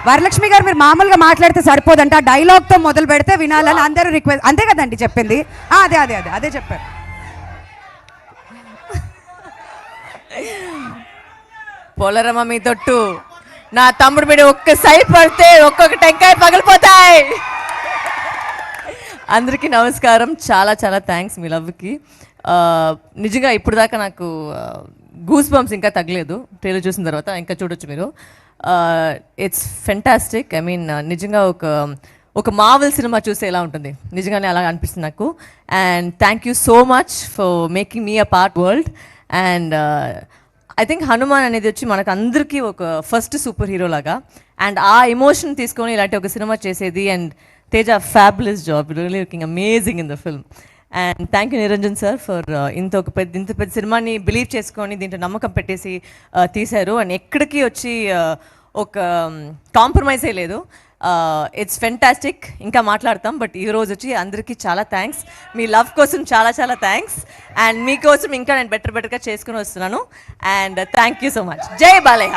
వరలక్ష్మి గారు మీరు మామూలుగా మాట్లాడితే సరిపోదంట, డైలాగ్తో మొదలు పెడితే వినాలని అందరూ రిక్వెస్ట్, అంతే కదండి చెప్పింది? అదే అదే అదే అదే చెప్పారు. పోలరమ్మ మీ తొట్టు, నా తమ్ముడు మీద ఒక్క సైడ్ పడితే ఒక్కొక్క టెంకాయ పగిలిపోతాయి. అందరికీ నమస్కారం. చాలా చాలా థ్యాంక్స్ మీ లవ్కి. నిజంగా ఇప్పుడు దాకా నాకు గూస్ బంప్స్ ఇంకా తగ్గలేదు. ట్రైలర్ చూసిన తర్వాత ఇంకా చూడొచ్చు మీరు. It's fantastic. ఐ మీన్ నిజంగా ఒక మావెల్ సినిమా చూస్తే ఎలా ఉంటుంది, నిజంగానే అలా అనిపిస్తుంది నాకు. And thank you so much for making me a part world. And I think Hanuman అనేది వచ్చి మనకు అందరికీ ఒక ఫస్ట్ సూపర్ హీరో లాగా. అండ్ ఆ ఎమోషన్ తీసుకొని ఇలాంటి ఒక సినిమా చేసేది. And Teja fabulous job, really looking amazing in the film. And thank you Niranjan sir for ఇంత పెద్ద సినిమాని బిలీవ్ చేసుకొని దీంట్లో నమ్మకం పెట్టేసి తీశారు. అండ్ ఎక్కడికి వచ్చి ఒక కాంప్రమైజే లేదు. It's fantastic. ఇంకా మాట్లాడతాం, బట్ ఈ రోజు వచ్చి అందరికీ చాలా థ్యాంక్స్. మీ లవ్ కోసం చాలా చాలా థ్యాంక్స్. అండ్ మీకోసం ఇంకా నేను బెటర్గా చేసుకుని వస్తున్నాను. And thank you so much. జై బాలయ్య.